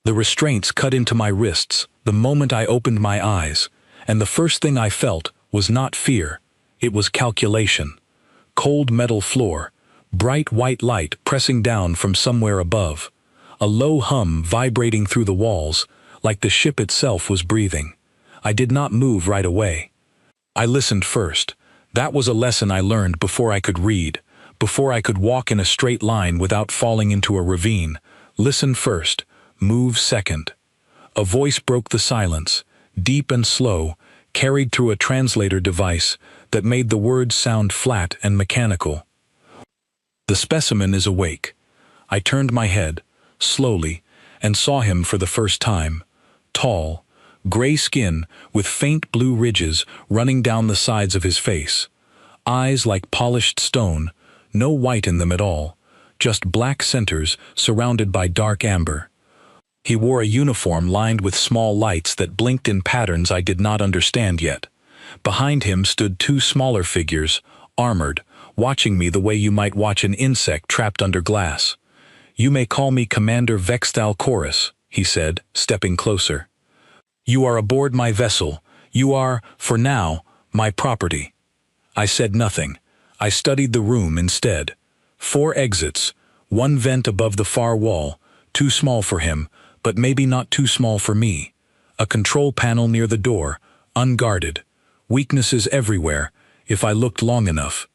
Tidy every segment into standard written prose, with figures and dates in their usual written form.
The restraints cut into my wrists the moment I opened my eyes, and the first thing I felt was not fear, it was calculation. Cold metal floor, bright white light pressing down from somewhere above, a low hum vibrating through the walls, like the ship itself was breathing. I did not move right away. I listened first. That was a lesson I learned before I could read, before I could walk in a straight line without falling into a ravine. Listen first, move second. A voice broke the silence, deep and slow, carried through a translator device that made the words sound flat and mechanical. The specimen is awake. I turned my head, slowly, and saw him for the first time. Tall, gray skin with faint blue ridges running down the sides of his face. Eyes like polished stone, no white in them at all, just black centers surrounded by dark amber. He wore a uniform lined with small lights that blinked in patterns I did not understand yet. Behind him stood two smaller figures, armored, watching me the way you might watch an insect trapped under glass. "You may call me Commander Vextal Chorus," he said, stepping closer. "You are aboard my vessel. You are, for now, my property." I said nothing. I studied the room instead. 4 exits, 1 vent above the far wall, too small for him, but maybe not too small for me. A control panel near the door, unguarded. Weaknesses everywhere, if I looked long enough.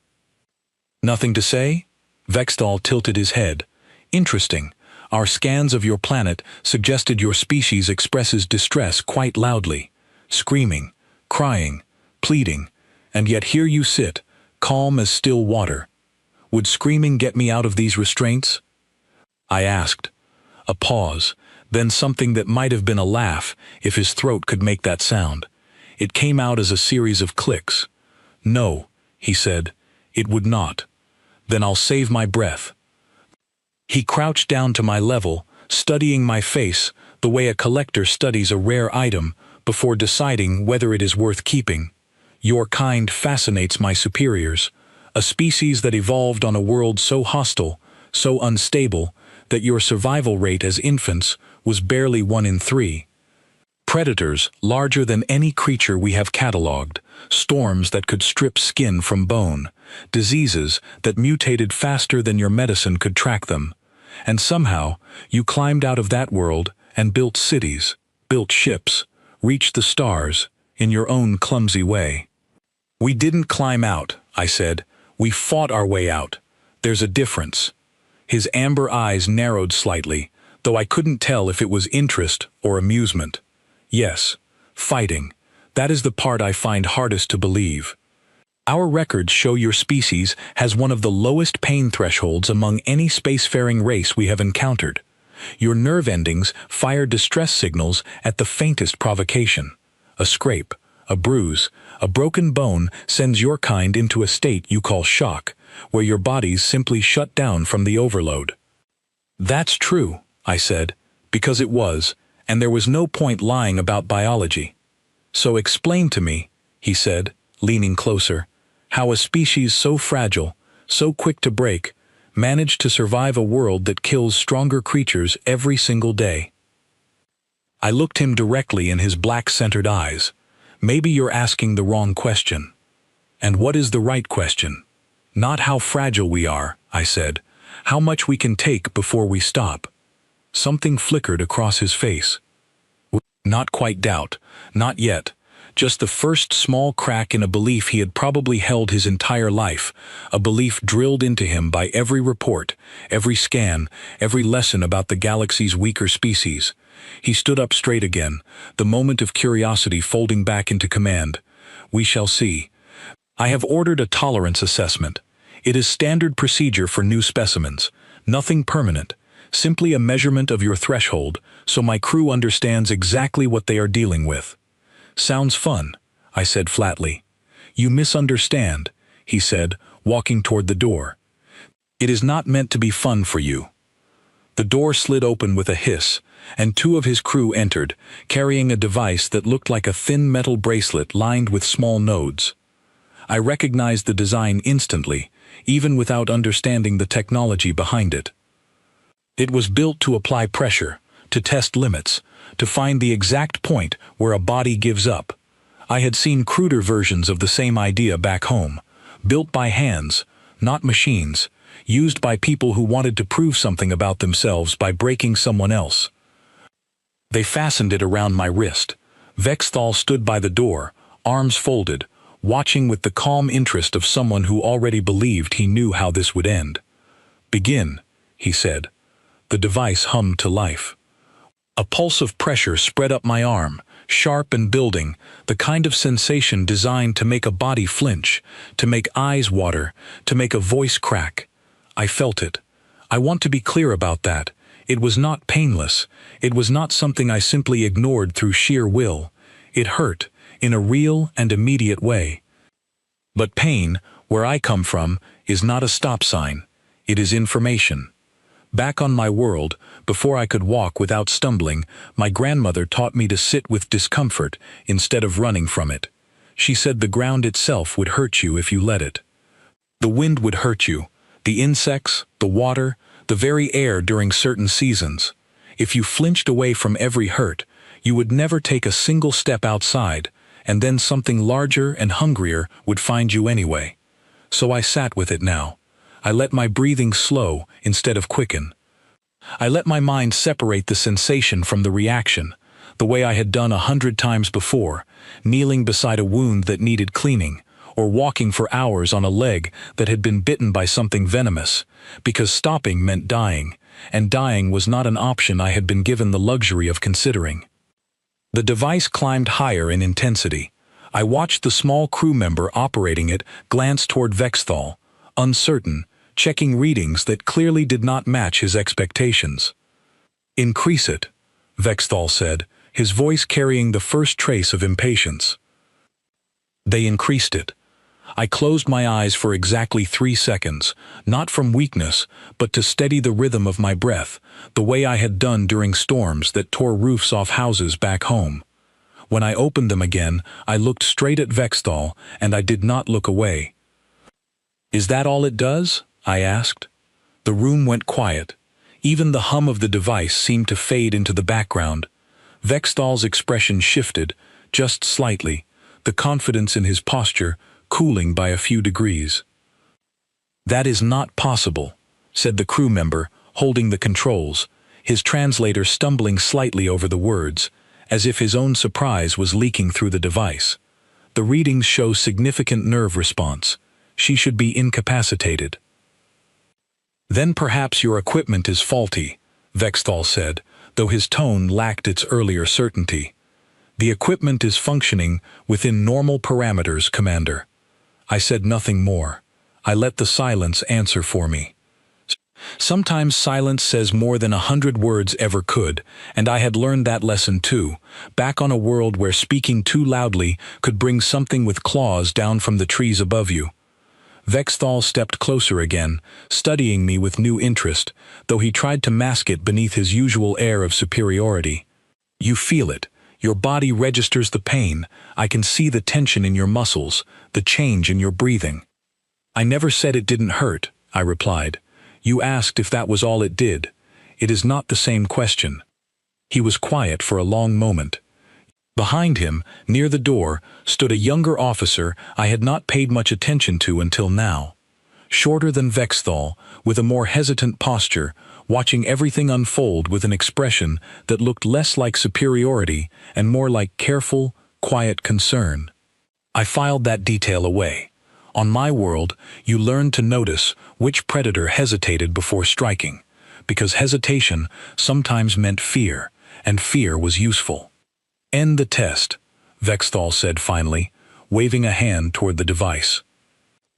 "Nothing to say?" Vextal tilted his head. "Interesting. Our scans of your planet suggested your species expresses distress quite loudly. Screaming, crying, pleading, and yet here you sit, calm as still water. Would screaming get me out of these restraints?" I asked. A pause, then something that might have been a laugh if his throat could make that sound. It came out as a series of clicks. "No," he said, "it would not. Then I'll save my breath." He crouched down to my level, studying my face the way a collector studies a rare item before deciding whether it is worth keeping. "Your kind fascinates my superiors, a species that evolved on a world so hostile, so unstable, that your survival rate as infants was barely 1 in 3. Predators larger than any creature we have catalogued, storms that could strip skin from bone, diseases that mutated faster than your medicine could track them. And somehow, you climbed out of that world and built cities, built ships, reached the stars, in your own clumsy way." "We didn't climb out," I said. "We fought our way out. There's a difference." His amber eyes narrowed slightly, though I couldn't tell if it was interest or amusement. "Yes, fighting. That is the part I find hardest to believe. Our records show your species has one of the lowest pain thresholds among any spacefaring race we have encountered. Your nerve endings fire distress signals at the faintest provocation. A scrape, a bruise, a broken bone sends your kind into a state you call shock, where your bodies simply shut down from the overload." "That's true," I said, because it was, and there was no point lying about biology. "So explain to me," he said, leaning closer, "how a species so fragile, so quick to break, managed to survive a world that kills stronger creatures every single day." I looked him directly in his black-centered eyes. "Maybe you're asking the wrong question." "And what is the right question?" "Not how fragile we are," I said. "How much we can take before we stop." Something flickered across his face. Not quite doubt, not yet. Just the first small crack in a belief he had probably held his entire life, a belief drilled into him by every report, every scan, every lesson about the galaxy's weaker species. He stood up straight again, the moment of curiosity folding back into command. "We shall see. I have ordered a tolerance assessment. It is standard procedure for new specimens, nothing permanent, simply a measurement of your threshold, so my crew understands exactly what they are dealing with." "Sounds fun," I said flatly. "You misunderstand," he said, walking toward the door. "It is not meant to be fun for you." The door slid open with a hiss, and 2 of his crew entered, carrying a device that looked like a thin metal bracelet lined with small nodes. I recognized the design instantly, even without understanding the technology behind it. It was built to apply pressure, to test limits, to find the exact point where a body gives up. I had seen cruder versions of the same idea back home, built by hands, not machines, used by people who wanted to prove something about themselves by breaking someone else. They fastened it around my wrist. Vexthal stood by the door, arms folded, watching with the calm interest of someone who already believed he knew how this would end. "Begin," he said. The device hummed to life. A pulse of pressure spread up my arm, sharp and building, the kind of sensation designed to make a body flinch, to make eyes water, to make a voice crack. I felt it. I want to be clear about that. It was not painless. It was not something I simply ignored through sheer will. It hurt, in a real and immediate way. But pain, where I come from, is not a stop sign. It is information. Back on my world, before I could walk without stumbling, my grandmother taught me to sit with discomfort instead of running from it. She said the ground itself would hurt you if you let it. The wind would hurt you, the insects, the water, the very air during certain seasons. If you flinched away from every hurt, you would never take a single step outside, and then something larger and hungrier would find you anyway. So I sat with it now. I let my breathing slow instead of quicken. I let my mind separate the sensation from the reaction, the way I had done 100 times before, kneeling beside a wound that needed cleaning, or walking for hours on a leg that had been bitten by something venomous, because stopping meant dying, and dying was not an option I had been given the luxury of considering. The device climbed higher in intensity. I watched the small crew member operating it glance toward Vexthal, uncertain, checking readings that clearly did not match his expectations. "Increase it," Vexthal said, his voice carrying the first trace of impatience. They increased it. I closed my eyes for exactly 3 seconds, not from weakness, but to steady the rhythm of my breath, the way I had done during storms that tore roofs off houses back home. When I opened them again, I looked straight at Vexthal, and I did not look away. "Is that all it does?" I asked. The room went quiet. Even the hum of the device seemed to fade into the background. Vexthal's expression shifted, just slightly, the confidence in his posture cooling by a few degrees. "That is not possible," said the crew member, holding the controls, his translator stumbling slightly over the words, as if his own surprise was leaking through the device. "The readings show significant nerve response. She should be incapacitated." "Then perhaps your equipment is faulty," Vexthal said, though his tone lacked its earlier certainty. "The equipment is functioning within normal parameters, Commander." I said nothing more. I let the silence answer for me. Sometimes silence says more than 100 words ever could, and I had learned that lesson too, back on a world where speaking too loudly could bring something with claws down from the trees above you. Vexthal stepped closer again, studying me with new interest, though he tried to mask it beneath his usual air of superiority. "You feel it. Your body registers the pain. I can see the tension in your muscles, the change in your breathing." "I never said it didn't hurt," I replied. "You asked if that was all it did. It is not the same question." He was quiet for a long moment. Behind him, near the door, stood a younger officer I had not paid much attention to until now. Shorter than Vexthal, with a more hesitant posture, watching everything unfold with an expression that looked less like superiority and more like careful, quiet concern. I filed that detail away. On my world, you learned to notice which predator hesitated before striking, because hesitation sometimes meant fear, and fear was useful. "End the test," Vexthal said finally, waving a hand toward the device.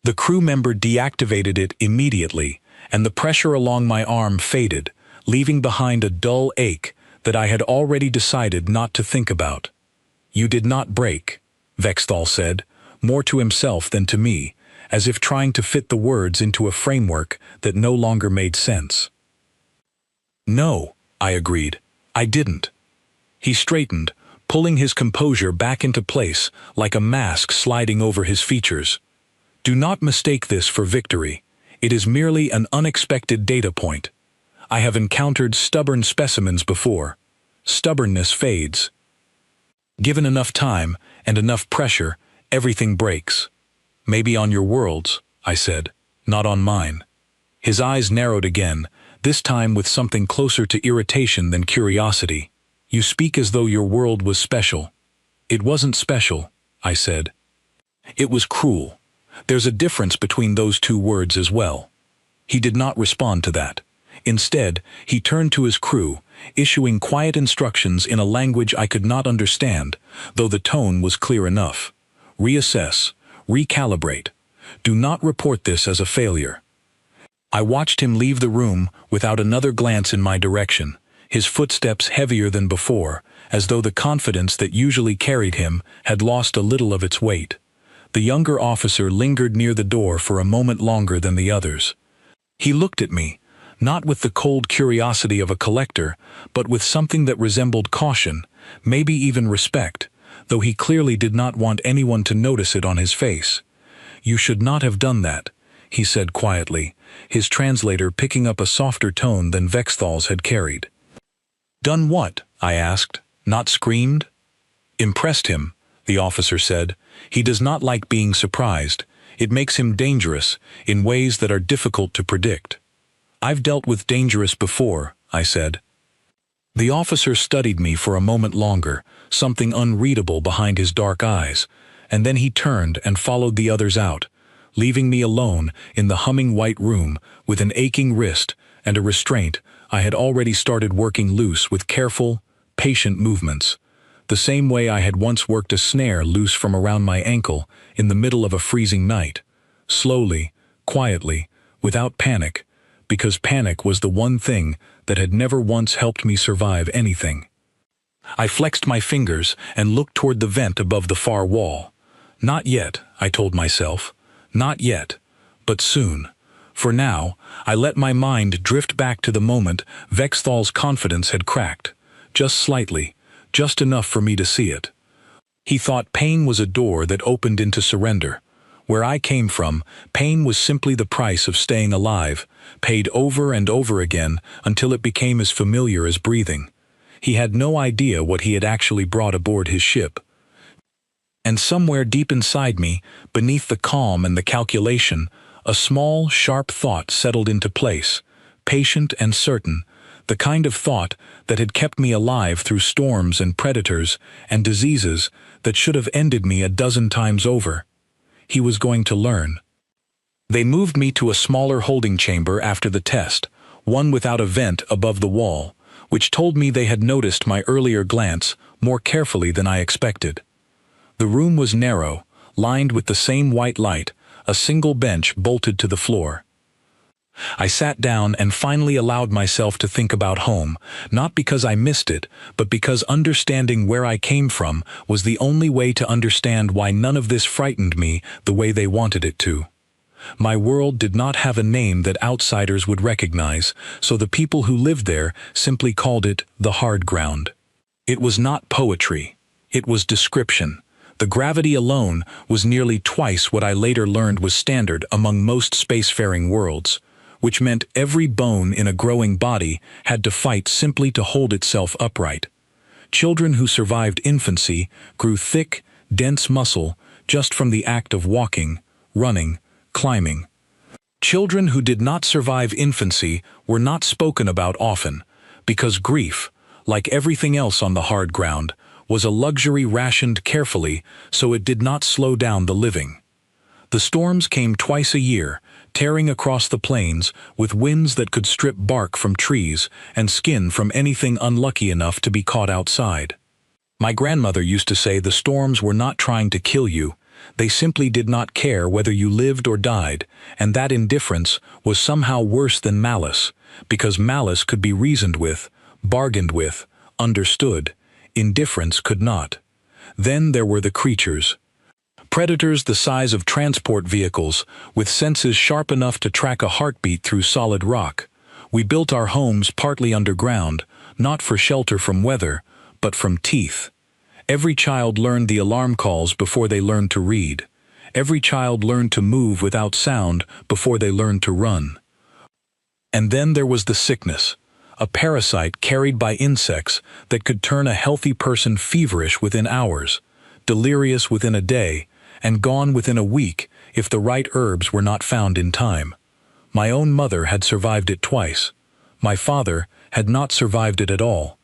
The crew member deactivated it immediately, and the pressure along my arm faded, leaving behind a dull ache that I had already decided not to think about. "You did not break," Vexthal said, more to himself than to me, as if trying to fit the words into a framework that no longer made sense. "No," I agreed. "I didn't." He straightened, pulling his composure back into place like a mask sliding over his features. "Do not mistake this for victory. It is merely an unexpected data point. I have encountered stubborn specimens before. stubbornness fades. Given enough time and enough pressure, everything breaks. Maybe on your world's, I said, not on mine. His eyes narrowed again, this time with something closer to irritation than curiosity. You speak as though your world was special. It wasn't special, I said. It was cruel. There's a difference between those two words as well. He did not respond to that. Instead, he turned to his crew, issuing quiet instructions in a language I could not understand, though the tone was clear enough. Reassess, recalibrate. Do not report this as a failure. I watched him leave the room without another glance in my direction, his footsteps heavier than before, as though the confidence that usually carried him had lost a little of its weight. The younger officer lingered near the door for a moment longer than the others. He looked at me, not with the cold curiosity of a collector, but with something that resembled caution, maybe even respect, though he clearly did not want anyone to notice it on his face. "You should not have done that," he said quietly, his translator picking up a softer tone than Vexthal's had carried. "Done what?" I asked. "Not screamed?" "Impressed him," the officer said. "He does not like being surprised. It makes him dangerous, in ways that are difficult to predict." "I've dealt with dangerous before," I said. The officer studied me for a moment longer, something unreadable behind his dark eyes, and then he turned and followed the others out, leaving me alone in the humming white room with an aching wrist and a restraint I had already started working loose with careful, patient movements, the same way I had once worked a snare loose from around my ankle in the middle of a freezing night, slowly, quietly, without panic, because panic was the one thing that had never once helped me survive anything. I flexed my fingers and looked toward the vent above the far wall. Not yet, I told myself. Not yet, but soon. For now, I let my mind drift back to the moment Vexthal's confidence had cracked, just slightly, just enough for me to see it. He thought pain was a door that opened into surrender. Where I came from, pain was simply the price of staying alive, paid over and over again until it became as familiar as breathing. He had no idea what he had actually brought aboard his ship. And somewhere deep inside me, beneath the calm and the calculation, a small, sharp thought settled into place, patient and certain, the kind of thought that had kept me alive through storms and predators and diseases that should have ended me a dozen times over. He was going to learn. They moved me to a smaller holding chamber after the test, one without a vent above the wall, which told me they had noticed my earlier glance more carefully than I expected. The room was narrow, lined with the same white light, a single bench bolted to the floor. I sat down and finally allowed myself to think about home, not because I missed it, but because understanding where I came from was the only way to understand why none of this frightened me the way they wanted it to. My world did not have a name that outsiders would recognize, so the people who lived there simply called it the hard ground. It was not poetry. It was description. The gravity alone was nearly twice what I later learned was standard among most spacefaring worlds, which meant every bone in a growing body had to fight simply to hold itself upright. Children who survived infancy grew thick, dense muscle just from the act of walking, running, climbing. Children who did not survive infancy were not spoken about often, because grief, like everything else on the hard ground, was a luxury rationed carefully so it did not slow down the living. The storms came twice a year, tearing across the plains with winds that could strip bark from trees and skin from anything unlucky enough to be caught outside. My grandmother used to say the storms were not trying to kill you, they simply did not care whether you lived or died, and that indifference was somehow worse than malice, because malice could be reasoned with, bargained with, understood. Indifference could not. Then there were the creatures. Predators the size of transport vehicles, with senses sharp enough to track a heartbeat through solid rock. We built our homes partly underground, not for shelter from weather, but from teeth. Every child learned the alarm calls before they learned to read. Every child learned to move without sound before they learned to run. And then there was the sickness, a parasite carried by insects that could turn a healthy person feverish within hours, delirious within a day, and gone within a week if the right herbs were not found in time. My own mother had survived it twice. My father had not survived it at all.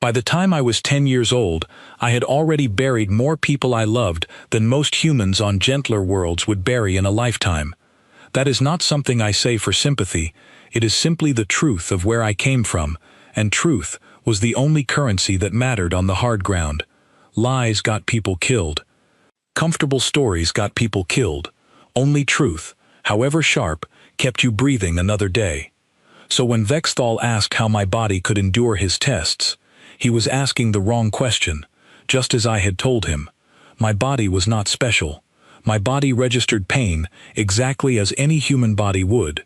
By the time I was 10 years old, I had already buried more people I loved than most humans on gentler worlds would bury in a lifetime. That is not something I say for sympathy, it is simply the truth of where I came from, and truth was the only currency that mattered on the hard ground. Lies got people killed. Comfortable stories got people killed. Only truth, however sharp, kept you breathing another day. So when Vexthal asked how my body could endure his tests, he was asking the wrong question, just as I had told him. My body was not special. My body registered pain exactly as any human body would.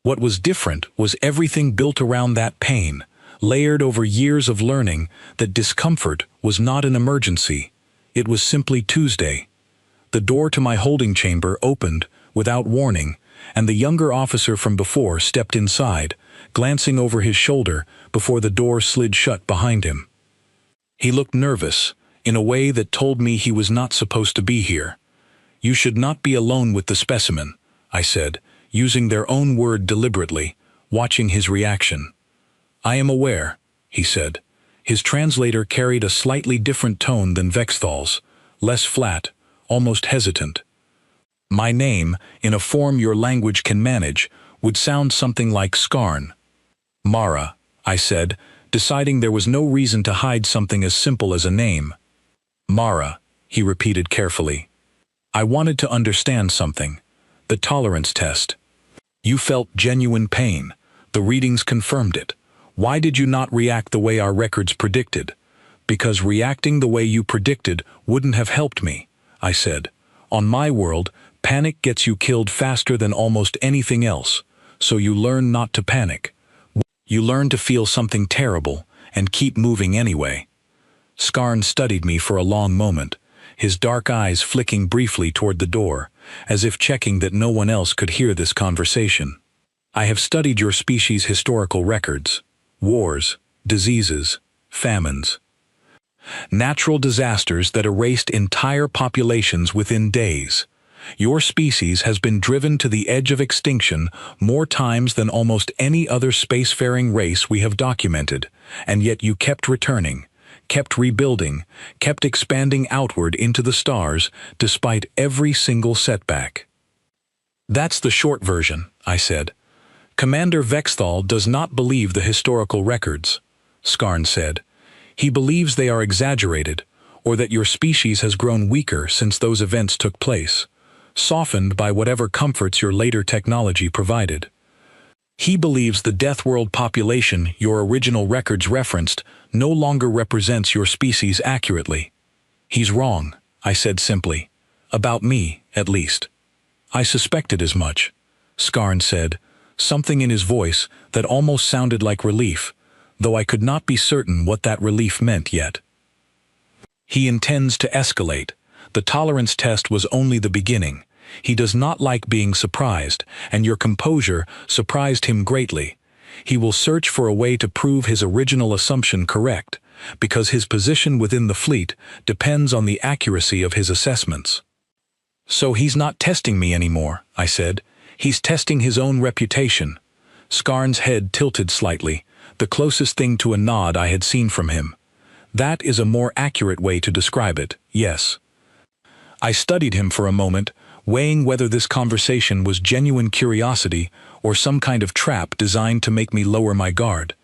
What was different was everything built around that pain, layered over years of learning that discomfort was not an emergency. It was simply Tuesday. The door to my holding chamber opened without warning, and the younger officer from before stepped inside, glancing over his shoulder before the door slid shut behind him. He looked nervous, in a way that told me he was not supposed to be here. "You should not be alone with the specimen," I said, using their own word deliberately, watching his reaction. "I am aware," he said. His translator carried a slightly different tone than Vexthal's, less flat, almost hesitant. "My name, in a form your language can manage, would sound something like Skarn." "Mara," I said, deciding there was no reason to hide something as simple as a name. "Mara," he repeated carefully. I wanted to understand something. The tolerance test. "You felt genuine pain. The readings confirmed it. Why did you not react the way our records predicted?" "Because reacting the way you predicted wouldn't have helped me," I said. "On my world, panic gets you killed faster than almost anything else, so you learn not to panic. You learn to feel something terrible and keep moving anyway." Skarn studied me for a long moment, his dark eyes flicking briefly toward the door, as if checking that no one else could hear this conversation. "I have studied your species' historical records. Wars, diseases, famines. Natural disasters that erased entire populations within days. Your species has been driven to the edge of extinction more times than almost any other spacefaring race we have documented, and yet you kept returning, kept rebuilding, kept expanding outward into the stars despite every single setback." "That's the short version," I said. "Commander Vexthal does not believe the historical records," Skarn said. "He believes they are exaggerated, or that your species has grown weaker since those events took place, softened by whatever comforts your later technology provided. He believes the Deathworld population your original records referenced no longer represents your species accurately." "He's wrong," I said simply. "About me, at least." "I suspected as much," Skarn said, something in his voice that almost sounded like relief, though I could not be certain what that relief meant yet. "He intends to escalate. The tolerance test was only the beginning. He does not like being surprised, and your composure surprised him greatly. He will search for a way to prove his original assumption correct, because his position within the fleet depends on the accuracy of his assessments." "So he's not testing me anymore," I said. "He's testing his own reputation." Skarn's head tilted slightly, the closest thing to a nod I had seen from him. "That is a more accurate way to describe it, yes." I studied him for a moment, weighing whether this conversation was genuine curiosity or some kind of trap designed to make me lower my guard.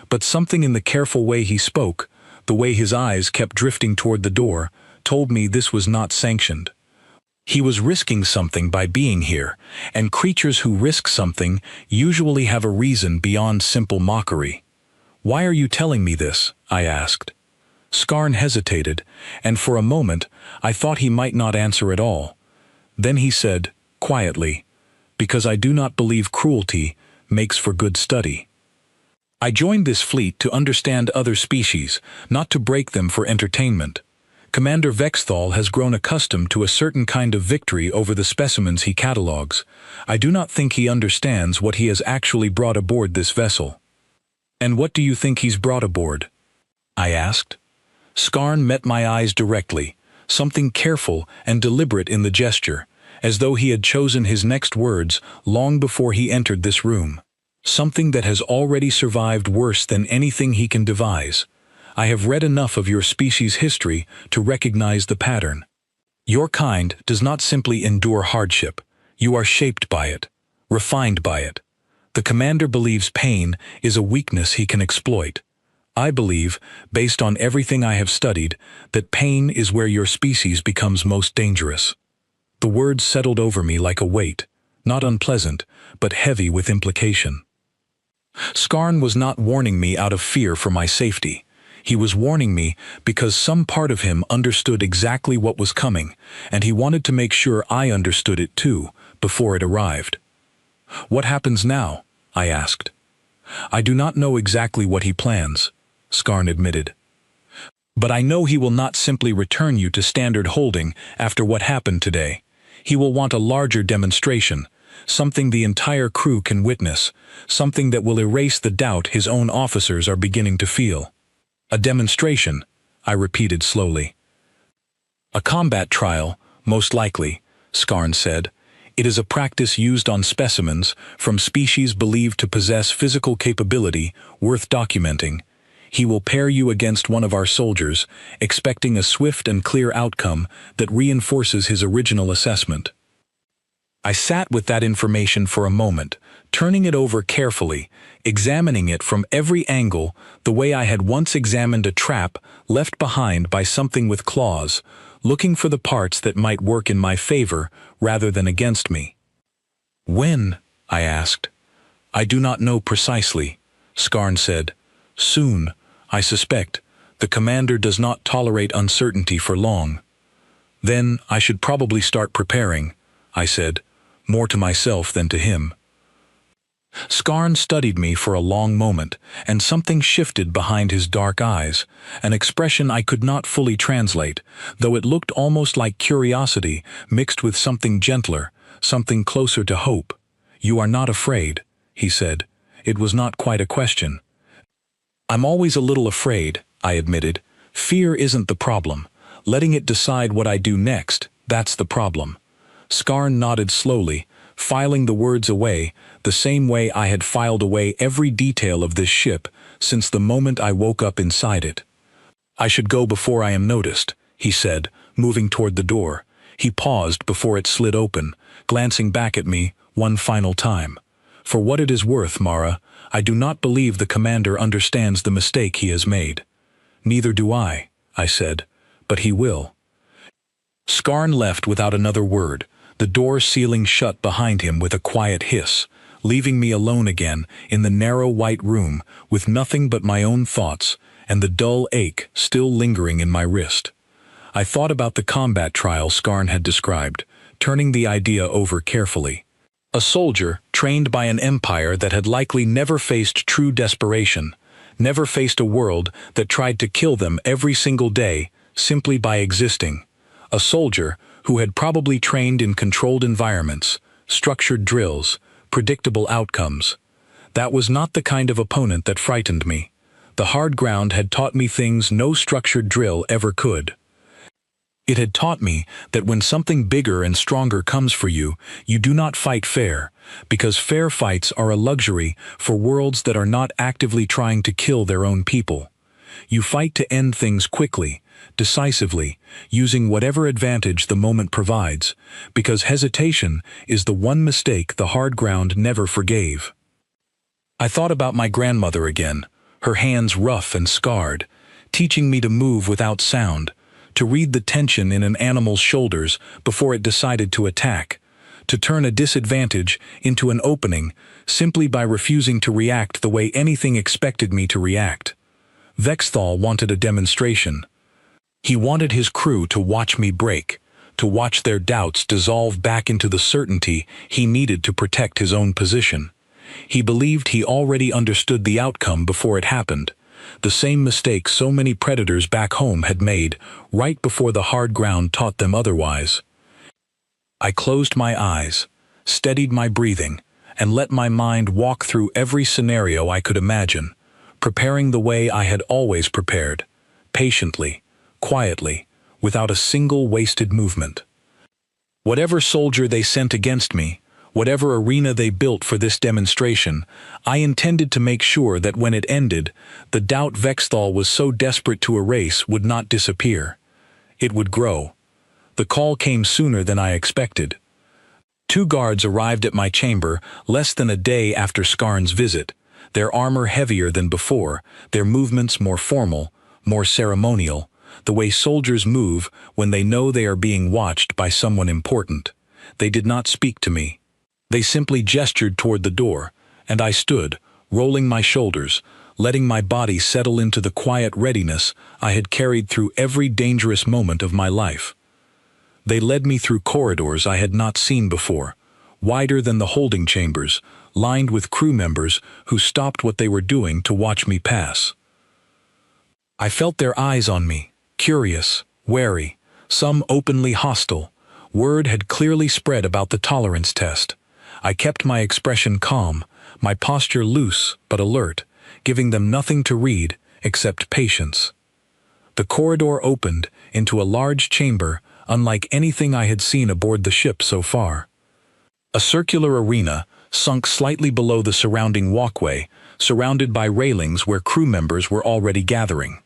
But something in the careful way he spoke, the way his eyes kept drifting toward the door, told me this was not sanctioned. He was risking something by being here, and creatures who risk something usually have a reason beyond simple mockery. "Why are you telling me this?" I asked. Skarn hesitated, and for a moment I thought he might not answer at all. Then he said, quietly, "Because I do not believe cruelty makes for good study. I joined this fleet to understand other species, not to break them for entertainment. Commander Vexthal has grown accustomed to a certain kind of victory over the specimens he catalogs. I do not think he understands what he has actually brought aboard this vessel." "And what do you think he's brought aboard?" I asked. Skarn met my eyes directly, something careful and deliberate in the gesture, as though he had chosen his next words long before he entered this room. "Something that has already survived worse than anything he can devise. I have read enough of your species' history to recognize the pattern. Your kind does not simply endure hardship. You are shaped by it, refined by it. The commander believes pain is a weakness he can exploit. I believe, based on everything I have studied, that pain is where your species becomes most dangerous." The words settled over me like a weight, not unpleasant, but heavy with implication. Skarn was not warning me out of fear for my safety. He was warning me because some part of him understood exactly what was coming, and he wanted to make sure I understood it too, before it arrived. "What happens now?" I asked. "I do not know exactly what he plans," Skarn admitted. "But I know he will not simply return you to standard holding after what happened today. He will want a larger demonstration, something the entire crew can witness, something that will erase the doubt his own officers are beginning to feel." "A demonstration," I repeated slowly. "A combat trial, most likely," Skarn said. "It is a practice used on specimens from species believed to possess physical capability worth documenting. He will pair you against one of our soldiers, expecting a swift and clear outcome that reinforces his original assessment." I sat with that information for a moment, turning it over carefully, examining it from every angle the way I had once examined a trap left behind by something with claws, looking for the parts that might work in my favor rather than against me. "When?" I asked. "I do not know precisely," Skarn said. "Soon, I suspect. The commander does not tolerate uncertainty for long." "Then I should probably start preparing," I said, more to myself than to him. Skarn studied me for a long moment, and something shifted behind his dark eyes, an expression I could not fully translate, though it looked almost like curiosity mixed with something gentler, something closer to hope. "You are not afraid," he said. It was not quite a question. "I'm always a little afraid," I admitted. "Fear isn't the problem. Letting it decide what I do next, that's the problem." Skarn nodded slowly, filing the words away, the same way I had filed away every detail of this ship since the moment I woke up inside it. "I should go before I am noticed," he said, moving toward the door. He paused before it slid open, glancing back at me one final time. "For what it is worth, Mara, I do not believe the commander understands the mistake he has made." "Neither do I," I said, "but he will." Skarn left without another word, the door sealing shut behind him with a quiet hiss, leaving me alone again in the narrow white room with nothing but my own thoughts and the dull ache still lingering in my wrist. I thought about the combat trial Skarn had described, turning the idea over carefully. A soldier trained by an empire that had likely never faced true desperation, never faced a world that tried to kill them every single day simply by existing. A soldier who had probably trained in controlled environments, structured drills, predictable outcomes. That was not the kind of opponent that frightened me. The hard ground had taught me things no structured drill ever could. It had taught me that when something bigger and stronger comes for you, you do not fight fair, because fair fights are a luxury for worlds that are not actively trying to kill their own people. You fight to end things quickly, decisively, using whatever advantage the moment provides, because hesitation is the one mistake the hard ground never forgave. I thought about my grandmother again, her hands rough and scarred, teaching me to move without sound, to read the tension in an animal's shoulders before it decided to attack, to turn a disadvantage into an opening simply by refusing to react the way anything expected me to react. Vexthal wanted a demonstration. He wanted his crew to watch me break, to watch their doubts dissolve back into the certainty he needed to protect his own position. He believed he already understood the outcome before it happened, the same mistake so many predators back home had made right before the hard ground taught them otherwise. I closed my eyes, steadied my breathing, and let my mind walk through every scenario I could imagine, preparing the way I had always prepared, patiently, quietly, without a single wasted movement. Whatever soldier they sent against me, whatever arena they built for this demonstration, I intended to make sure that when it ended, the doubt Vexthal was so desperate to erase would not disappear. It would grow. The call came sooner than I expected. 2 guards arrived at my chamber less than a day after Skarn's visit, their armor heavier than before, their movements more formal, more ceremonial, the way soldiers move when they know they are being watched by someone important. They did not speak to me. They simply gestured toward the door, and I stood, rolling my shoulders, letting my body settle into the quiet readiness I had carried through every dangerous moment of my life. They led me through corridors I had not seen before, wider than the holding chambers, lined with crew members who stopped what they were doing to watch me pass. I felt their eyes on me, curious, wary, some openly hostile. Word had clearly spread about the tolerance test. I kept my expression calm, my posture loose but alert, giving them nothing to read except patience. The corridor opened into a large chamber unlike anything I had seen aboard the ship so far. A circular arena, sunk slightly below the surrounding walkway, surrounded by railings where crew members were already gathering.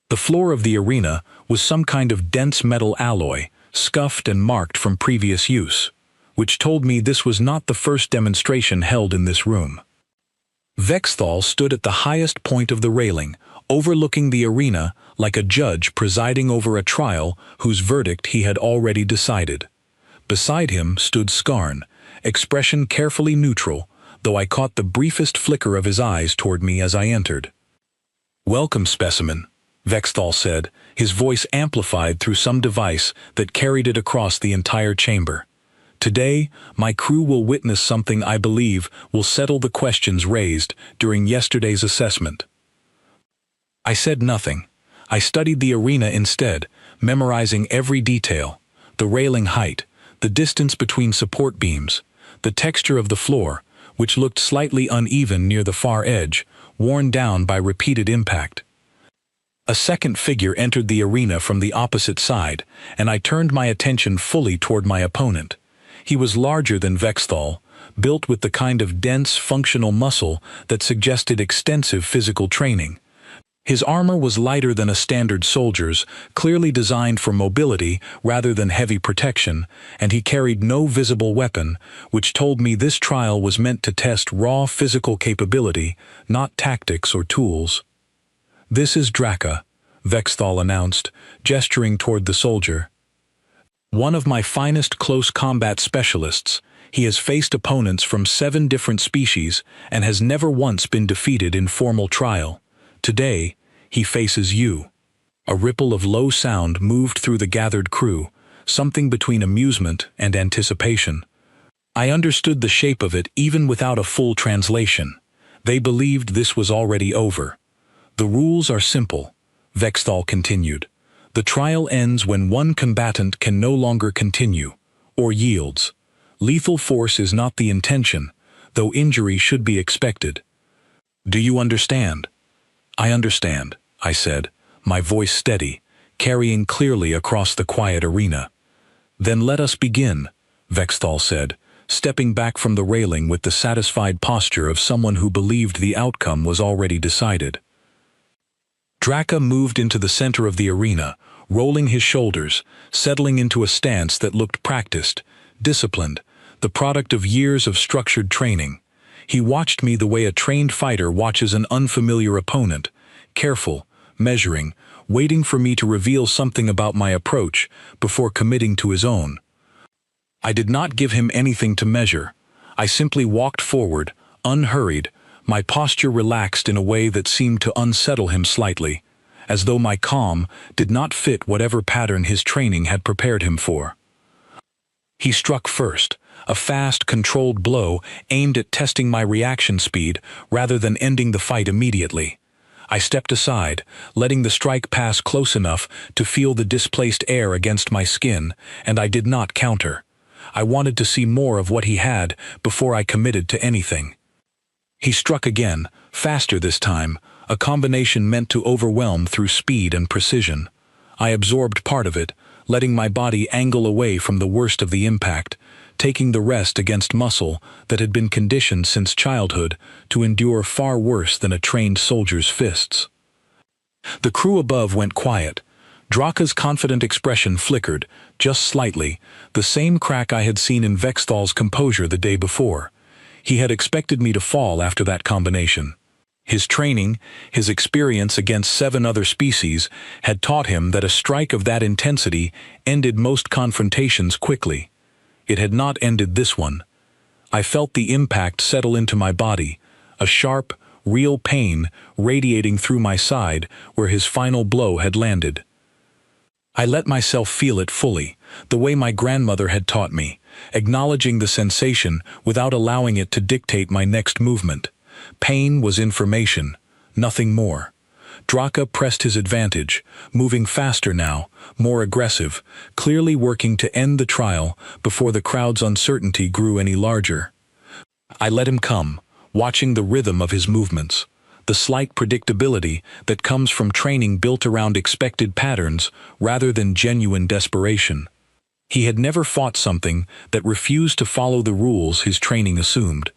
The floor of the arena was some kind of dense metal alloy, scuffed and marked from previous use, which told me this was not the first demonstration held in this room. Vexthal stood at the highest point of the railing, overlooking the arena like a judge presiding over a trial whose verdict he had already decided. Beside him stood Skarn, expression carefully neutral, though I caught the briefest flicker of his eyes toward me as I entered. "Welcome, specimen," Vexthal said, his voice amplified through some device that carried it across the entire chamber. "Today, my crew will witness something I believe will settle the questions raised during yesterday's assessment." I said nothing. I studied the arena instead, memorizing every detail: the railing height, the distance between support beams, the texture of the floor, which looked slightly uneven near the far edge, worn down by repeated impact. A second figure entered the arena from the opposite side, and I turned my attention fully toward my opponent. He was larger than Vexthal, built with the kind of dense, functional muscle that suggested extensive physical training. His armor was lighter than a standard soldier's, clearly designed for mobility rather than heavy protection, and he carried no visible weapon, which told me this trial was meant to test raw physical capability, not tactics or tools. "This is Draka," Vexthal announced, gesturing toward the soldier. "One of my finest close combat specialists. He has faced opponents from 7 different species and has never once been defeated in formal trial. Today, he faces you." A ripple of low sound moved through the gathered crew, something between amusement and anticipation. I understood the shape of it even without a full translation. They believed this was already over. "The rules are simple," Vexthal continued. "The trial ends when one combatant can no longer continue, or yields. Lethal force is not the intention, though injury should be expected. Do you understand?" "I understand," I said, my voice steady, carrying clearly across the quiet arena. "Then let us begin," Vexthal said, stepping back from the railing with the satisfied posture of someone who believed the outcome was already decided. Draka moved into the center of the arena, rolling his shoulders, settling into a stance that looked practiced, disciplined, the product of years of structured training. He watched me the way a trained fighter watches an unfamiliar opponent, careful, measuring, waiting for me to reveal something about my approach before committing to his own. I did not give him anything to measure. I simply walked forward, unhurried, my posture relaxed in a way that seemed to unsettle him slightly, as though my calm did not fit whatever pattern his training had prepared him for. He struck first, a fast, controlled blow aimed at testing my reaction speed rather than ending the fight immediately. I stepped aside, letting the strike pass close enough to feel the displaced air against my skin, and I did not counter. I wanted to see more of what he had before I committed to anything. He struck again, faster this time, a combination meant to overwhelm through speed and precision. I absorbed part of it, letting my body angle away from the worst of the impact, taking the rest against muscle that had been conditioned since childhood to endure far worse than a trained soldier's fists. The crew above went quiet. Draka's confident expression flickered, just slightly, the same crack I had seen in Vexthal's composure the day before. He had expected me to fall after that combination. His training, his experience against 7 other species, had taught him that a strike of that intensity ended most confrontations quickly. It had not ended this one. I felt the impact settle into my body, a sharp, real pain radiating through my side where his final blow had landed. I let myself feel it fully, the way my grandmother had taught me, acknowledging the sensation without allowing it to dictate my next movement. Pain was information, nothing more. Draka pressed his advantage, moving faster now, more aggressive, clearly working to end the trial before the crowd's uncertainty grew any larger. I let him come, watching the rhythm of his movements, the slight predictability that comes from training built around expected patterns rather than genuine desperation. He had never fought something that refused to follow the rules his training assumed.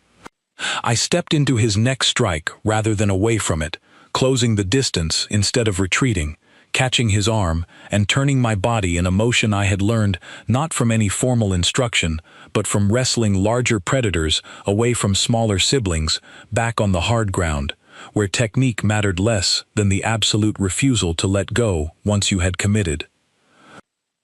I stepped into his next strike rather than away from it, closing the distance instead of retreating, catching his arm and turning my body in a motion I had learned not from any formal instruction, but from wrestling larger predators away from smaller siblings back on the hard ground, where technique mattered less than the absolute refusal to let go once you had committed.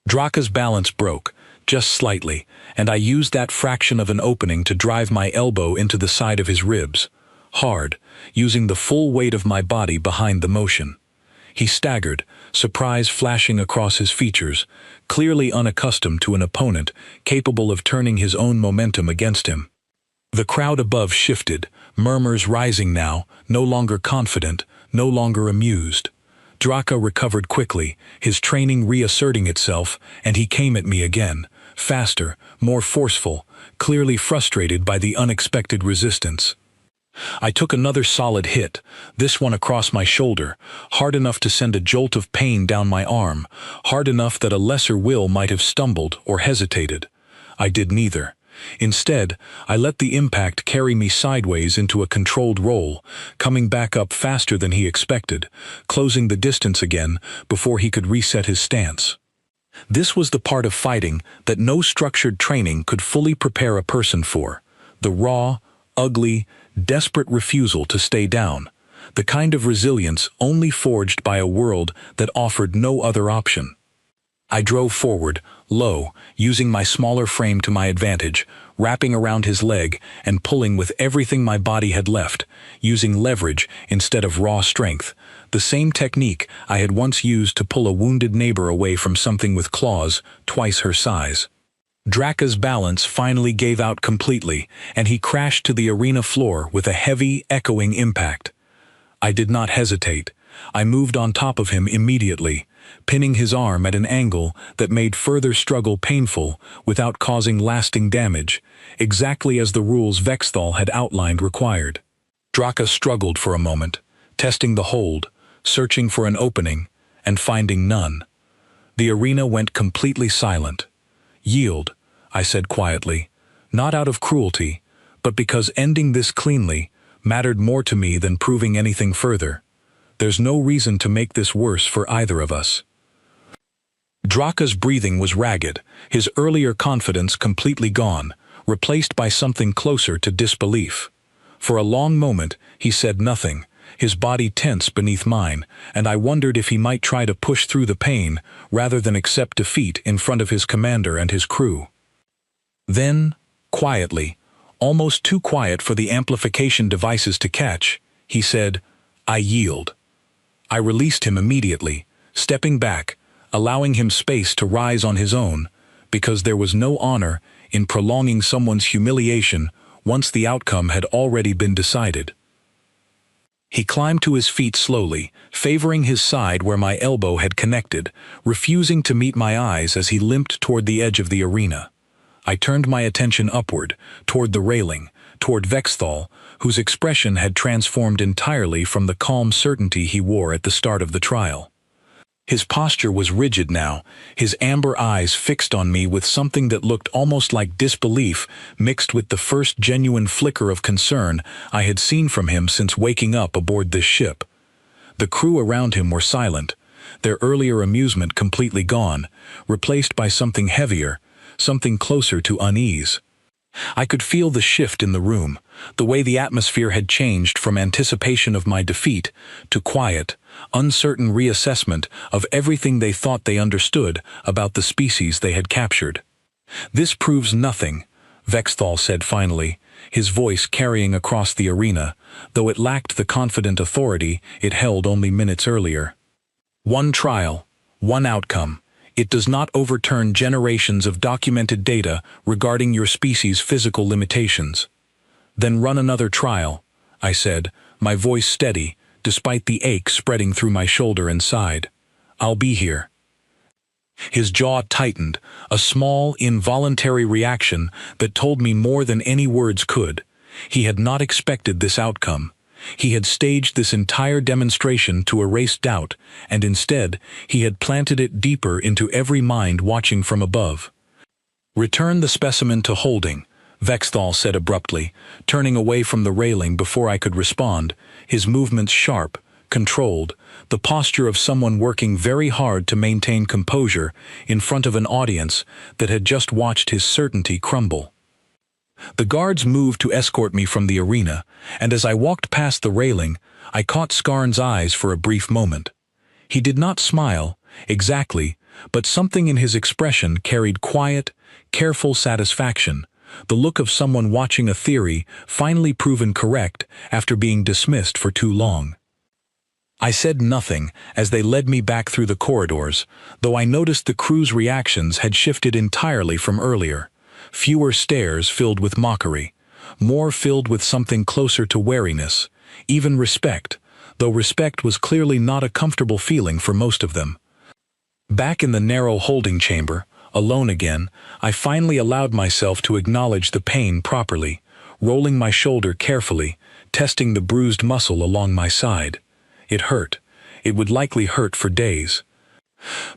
Draka's balance broke, just slightly, and I used that fraction of an opening to drive my elbow into the side of his ribs, hard, using the full weight of my body behind the motion. He staggered, surprise flashing across his features, clearly unaccustomed to an opponent capable of turning his own momentum against him. The crowd above shifted, murmurs rising now, no longer confident, no longer amused. Draka recovered quickly, his training reasserting itself, and he came at me again, faster, more forceful, clearly frustrated by the unexpected resistance. I took another solid hit, this one across my shoulder, hard enough to send a jolt of pain down my arm, hard enough that a lesser will might have stumbled or hesitated. I did neither. Instead, I let the impact carry me sideways into a controlled roll, coming back up faster than he expected, closing the distance again before he could reset his stance. This was the part of fighting that no structured training could fully prepare a person for, the raw, ugly, desperate refusal to stay down, the kind of resilience only forged by a world that offered no other option. I drove forward, low, using my smaller frame to my advantage, wrapping around his leg and pulling with everything my body had left, using leverage instead of raw strength, the same technique I had once used to pull a wounded neighbor away from something with claws twice her size. Draka's balance finally gave out completely, and he crashed to the arena floor with a heavy, echoing impact. I did not hesitate. I moved on top of him immediately, pinning his arm at an angle that made further struggle painful without causing lasting damage, exactly as the rules Vexthal had outlined required. Draka struggled for a moment, testing the hold, searching for an opening, and finding none. The arena went completely silent. "Yield," I said quietly, not out of cruelty, but because ending this cleanly mattered more to me than proving anything further. There's no reason to make this worse for either of us. Draka's breathing was ragged, his earlier confidence completely gone, replaced by something closer to disbelief. For a long moment, he said nothing, his body tense beneath mine, and I wondered if he might try to push through the pain rather than accept defeat in front of his commander and his crew. Then, quietly, almost too quiet for the amplification devices to catch, he said, "I yield." I released him immediately, stepping back, allowing him space to rise on his own, because there was no honor in prolonging someone's humiliation once the outcome had already been decided. He climbed to his feet slowly, favoring his side where my elbow had connected, refusing to meet my eyes as he limped toward the edge of the arena. I turned my attention upward, toward the railing, toward Vexthal, whose expression had transformed entirely from the calm certainty he wore at the start of the trial. His posture was rigid now, his amber eyes fixed on me with something that looked almost like disbelief mixed with the first genuine flicker of concern I had seen from him since waking up aboard this ship. The crew around him were silent, their earlier amusement completely gone, replaced by something heavier, something closer to unease. I could feel the shift in the room, the way the atmosphere had changed from anticipation of my defeat to quiet, uncertain reassessment of everything they thought they understood about the species they had captured. "This proves nothing," Vexthal said finally, his voice carrying across the arena, though it lacked the confident authority it held only minutes earlier. "One trial, one outcome. It does not overturn generations of documented data regarding your species' physical limitations." "Then run another trial," I said, my voice steady, despite the ache spreading through my shoulder and side. "I'll be here." His jaw tightened, a small, involuntary reaction that told me more than any words could. He had not expected this outcome. He had staged this entire demonstration to erase doubt, and instead, he had planted it deeper into every mind watching from above. "Return the specimen to holding," Vexthal said abruptly, turning away from the railing before I could respond, his movements sharp, controlled, the posture of someone working very hard to maintain composure in front of an audience that had just watched his certainty crumble. The guards moved to escort me from the arena, and as I walked past the railing, I caught Skarn's eyes for a brief moment. He did not smile, exactly, but something in his expression carried quiet, careful satisfaction, the look of someone watching a theory finally proven correct after being dismissed for too long. I said nothing as they led me back through the corridors, though I noticed the crew's reactions had shifted entirely from earlier. Fewer stares filled with mockery, more filled with something closer to wariness, even respect, though respect was clearly not a comfortable feeling for most of them. Back in the narrow holding chamber, alone again, I finally allowed myself to acknowledge the pain properly, rolling my shoulder carefully, testing the bruised muscle along my side. It hurt. It would likely hurt for days.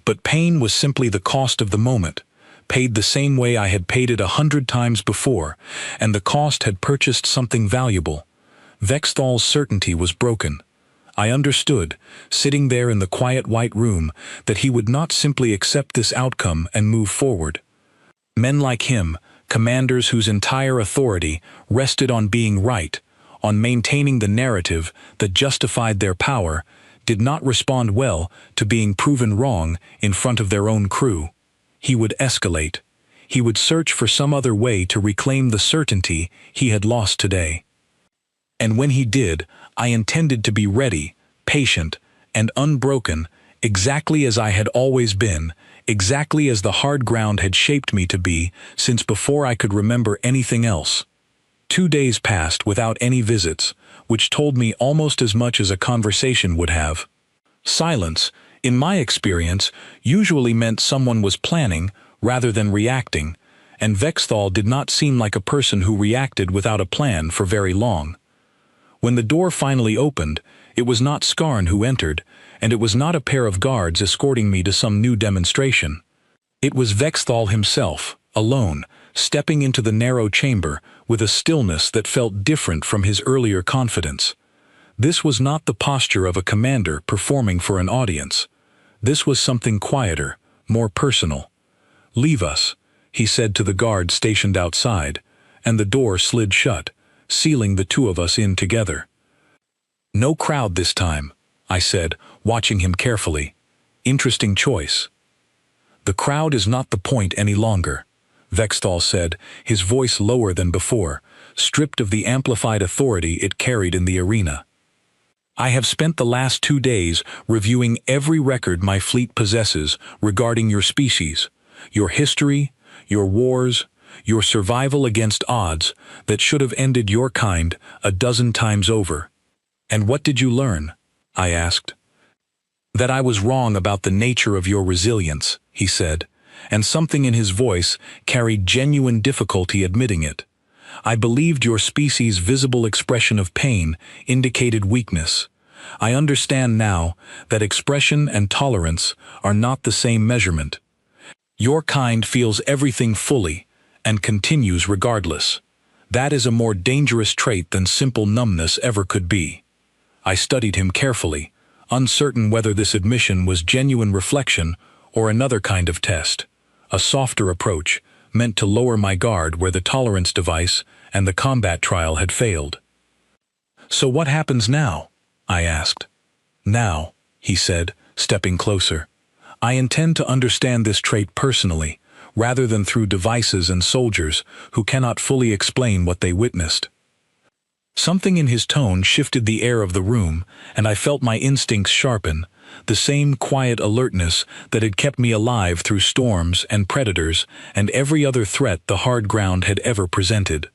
But pain was simply the cost of the moment, paid the same way I had paid it 100 times before, and the cost had purchased something valuable. Vexthal's certainty was broken. I understood, sitting there in the quiet white room, that he would not simply accept this outcome and move forward. Men like him, commanders whose entire authority rested on being right, on maintaining the narrative that justified their power, did not respond well to being proven wrong in front of their own crew. He would escalate. He would search for some other way to reclaim the certainty he had lost today. And when he did, I intended to be ready, patient, and unbroken, exactly as I had always been, exactly as the hard ground had shaped me to be since before I could remember anything else. 2 days passed without any visits, which told me almost as much as a conversation would have. Silence, in my experience, usually meant someone was planning rather than reacting, and Vexthal did not seem like a person who reacted without a plan for very long. When the door finally opened, it was not Skarn who entered, and it was not a pair of guards escorting me to some new demonstration. It was Vexthal himself, alone, stepping into the narrow chamber with a stillness that felt different from his earlier confidence. This was not the posture of a commander performing for an audience. This was something quieter, more personal. "Leave us," he said to the guard stationed outside, and the door slid shut, sealing the two of us in together. "No crowd this time," I said, watching him carefully. "Interesting choice." "The crowd is not the point any longer," Vexthal said, his voice lower than before, stripped of the amplified authority it carried in the arena. "I have spent the last 2 days reviewing every record my fleet possesses regarding your species, your history, your wars, your survival against odds that should have ended your kind a dozen times over." "And what did you learn?" I asked. "That I was wrong about the nature of your resilience," he said, and something in his voice carried genuine difficulty admitting it. I believed your species' visible expression of pain indicated weakness. I understand now that expression and tolerance are not the same measurement. Your kind feels everything fully and continues regardless. That is a more dangerous trait than simple numbness ever could be. I studied him carefully, uncertain whether this admission was genuine reflection or another kind of test, a softer approach meant to lower my guard where the tolerance device and the combat trial had failed. "So what happens now?" I asked. "Now," he said, stepping closer, "I intend to understand this trait personally, rather than through devices and soldiers who cannot fully explain what they witnessed." Something in his tone shifted the air of the room, and I felt my instincts sharpen, the same quiet alertness that had kept me alive through storms and predators and every other threat the hard ground had ever presented.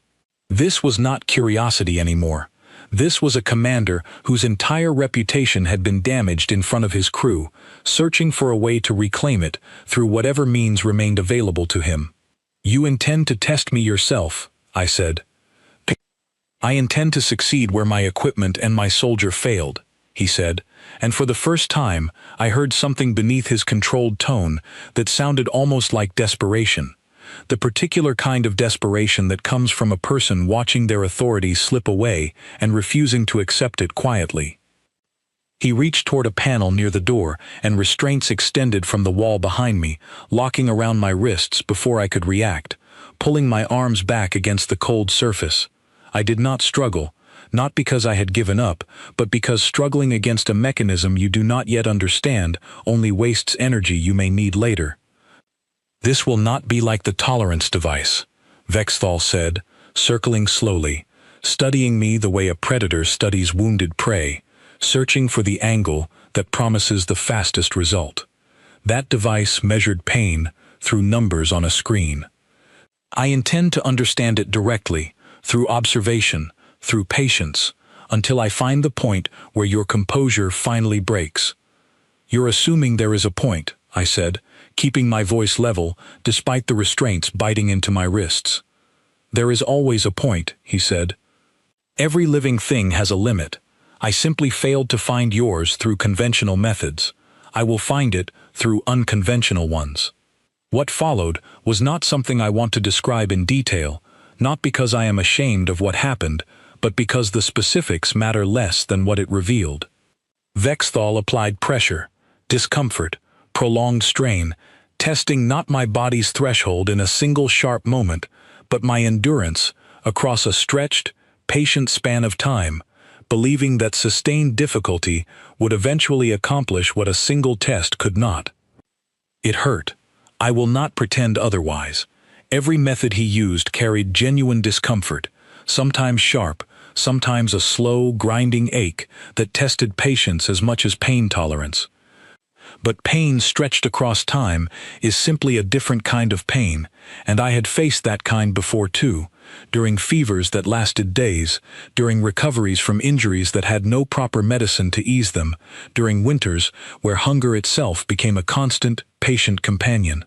This was not curiosity anymore. This was a commander whose entire reputation had been damaged in front of his crew, searching for a way to reclaim it through whatever means remained available to him. "You intend to test me yourself," I said. "I intend to succeed where my equipment and my soldier failed," he said, and for the first time I heard something beneath his controlled tone that sounded almost like desperation. The particular kind of desperation that comes from a person watching their authority slip away and refusing to accept it quietly. He reached toward a panel near the door, and restraints extended from the wall behind me, locking around my wrists before I could react, pulling my arms back against the cold surface. I did not struggle, not because I had given up, but because struggling against a mechanism you do not yet understand only wastes energy you may need later. "This will not be like the tolerance device," Vexthal said, circling slowly, studying me the way a predator studies wounded prey, searching for the angle that promises the fastest result. That device measured pain through numbers on a screen. "I intend to understand it directly, through observation, through patience, until I find the point where your composure finally breaks." "You're assuming there is a point," I said, keeping my voice level despite the restraints biting into my wrists. "There is always a point," he said. "Every living thing has a limit. I simply failed to find yours through conventional methods. I will find it through unconventional ones." What followed was not something I want to describe in detail, not because I am ashamed of what happened, but because the specifics matter less than what it revealed. Vexthal applied pressure, discomfort, prolonged strain, testing not my body's threshold in a single sharp moment, but my endurance across a stretched, patient span of time, believing that sustained difficulty would eventually accomplish what a single test could not. It hurt. I will not pretend otherwise. Every method he used carried genuine discomfort, sometimes sharp, sometimes a slow, grinding ache that tested patience as much as pain tolerance. But pain stretched across time is simply a different kind of pain, and I had faced that kind before too, during fevers that lasted days, during recoveries from injuries that had no proper medicine to ease them, during winters where hunger itself became a constant, patient companion.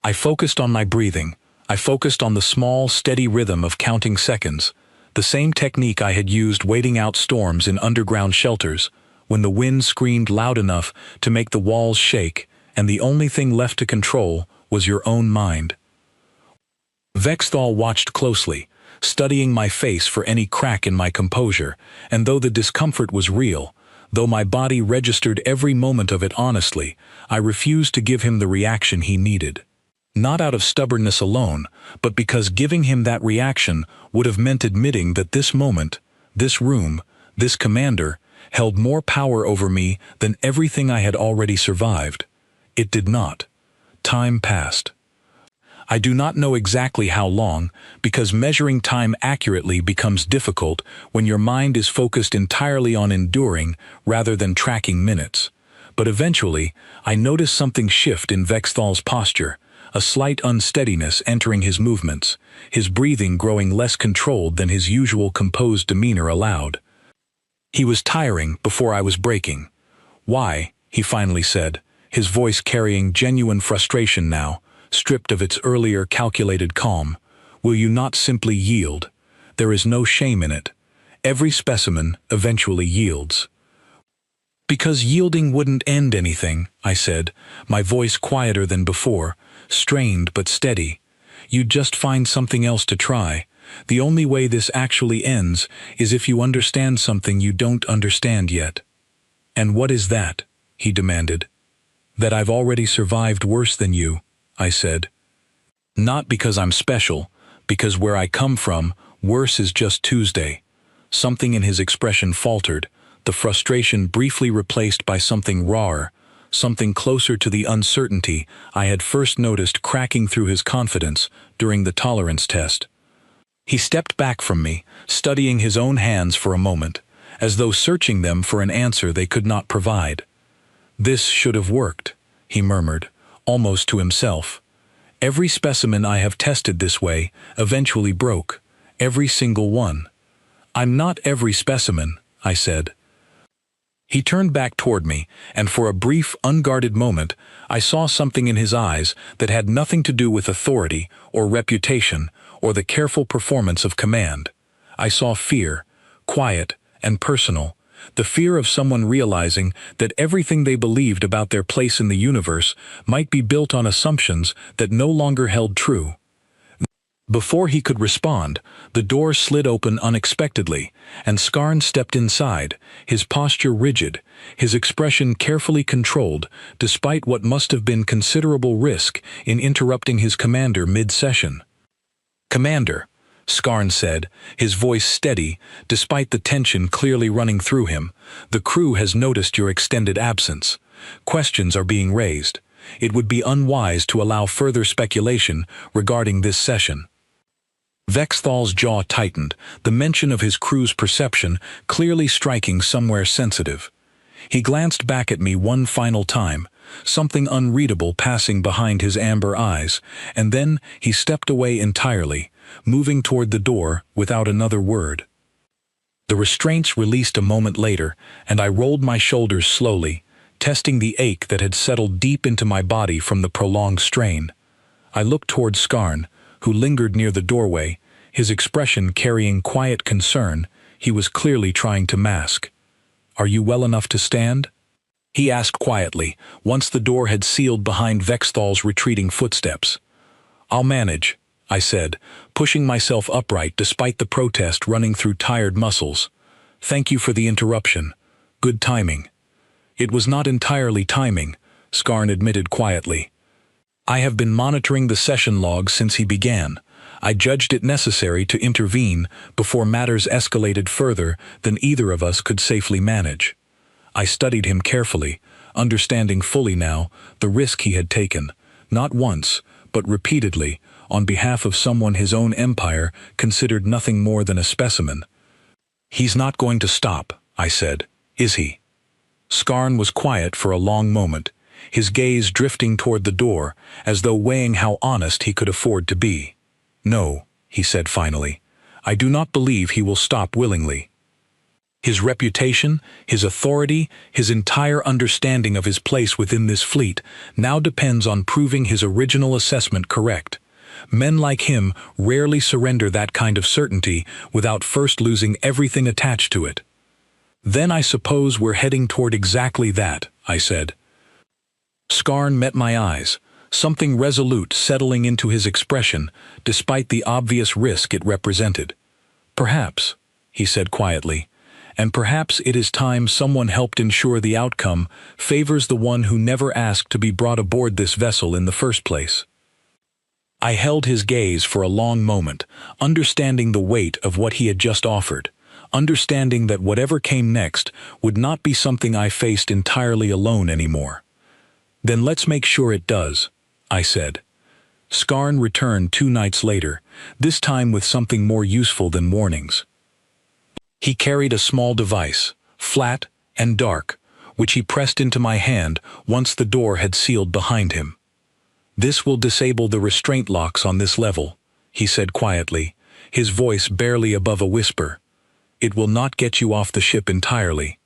I focused on my breathing. I focused on the small, steady rhythm of counting seconds, the same technique I had used waiting out storms in underground shelters, when the wind screamed loud enough to make the walls shake, and the only thing left to control was your own mind. Vexthal watched closely, studying my face for any crack in my composure, and though the discomfort was real, though my body registered every moment of it honestly, I refused to give him the reaction he needed. Not out of stubbornness alone, but because giving him that reaction would have meant admitting that this moment, this room, this commander, held more power over me than everything I had already survived. It did not. Time passed. I do not know exactly how long, because measuring time accurately becomes difficult when your mind is focused entirely on enduring rather than tracking minutes. But eventually, I noticed something shift in Vexthal's posture, a slight unsteadiness entering his movements, his breathing growing less controlled than his usual composed demeanor allowed. He was tiring before I was breaking. "Why?" he finally said, his voice carrying genuine frustration now, stripped of its earlier calculated calm. Will you not simply yield? There is no shame in it. Every specimen eventually yields. Because yielding wouldn't end anything, I said, my voice quieter than before, strained but steady. You'd just find something else to try. The only way this actually ends is if you understand something you don't understand yet. And what is that? He demanded. That I've already survived worse than you, I said. Not because I'm special, because where I come from, worse is just Tuesday. Something in his expression faltered, the frustration briefly replaced by something rawer, something closer to the uncertainty I had first noticed cracking through his confidence during the tolerance test. He stepped back from me, studying his own hands for a moment, as though searching them for an answer they could not provide. This should have worked, he murmured, almost to himself. Every specimen I have tested this way eventually broke, every single one. I'm not every specimen, I said. He turned back toward me, and for a brief, unguarded moment, I saw something in his eyes that had nothing to do with authority or reputation or the careful performance of command. I saw fear, quiet and personal, the fear of someone realizing that everything they believed about their place in the universe might be built on assumptions that no longer held true. Before he could respond, the door slid open unexpectedly, and Skarn stepped inside, his posture rigid, his expression carefully controlled, despite what must have been considerable risk in interrupting his commander mid-session. "Commander," Skarn said, his voice steady, despite the tension clearly running through him, "the crew has noticed your extended absence. Questions are being raised. It would be unwise to allow further speculation regarding this session." Vexthal's jaw tightened, the mention of his crew's perception clearly striking somewhere sensitive. He glanced back at me one final time, something unreadable passing behind his amber eyes, and then he stepped away entirely, moving toward the door without another word. The restraints released a moment later, and I rolled my shoulders slowly, testing the ache that had settled deep into my body from the prolonged strain. I looked toward Skarn, who lingered near the doorway, his expression carrying quiet concern he was clearly trying to mask. "Are you well enough to stand?" he asked quietly, once the door had sealed behind Vexthal's retreating footsteps. "I'll manage," I said, pushing myself upright despite the protest running through tired muscles. "Thank you for the interruption. Good timing." "It was not entirely timing," Skarn admitted quietly. "I have been monitoring the session log since he began. I judged it necessary to intervene before matters escalated further than either of us could safely manage. I studied him carefully, understanding fully now the risk he had taken, not once, but repeatedly, on behalf of someone his own empire considered nothing more than a specimen. "He's not going to stop," I said, "is he?" Skarn was quiet for a long moment, his gaze drifting toward the door, as though weighing how honest he could afford to be. "No," he said finally, "I do not believe he will stop willingly. His reputation, his authority, his entire understanding of his place within this fleet now depends on proving his original assessment correct. Men like him rarely surrender that kind of certainty without first losing everything attached to it." "Then I suppose we're heading toward exactly that," I said. Skarn met my eyes, something resolute settling into his expression despite the obvious risk it represented. "Perhaps," he said quietly, "and perhaps it is time someone helped ensure the outcome favors the one who never asked to be brought aboard this vessel in the first place." I held his gaze for a long moment, understanding the weight of what he had just offered, understanding that whatever came next would not be something I faced entirely alone anymore. "Then let's make sure it does," I said. Skarn returned 2 nights later, this time with something more useful than warnings. He carried a small device, flat and dark, which he pressed into my hand once the door had sealed behind him. "This will disable the restraint locks on this level," he said quietly, his voice barely above a whisper. "It will not get you off the ship entirely.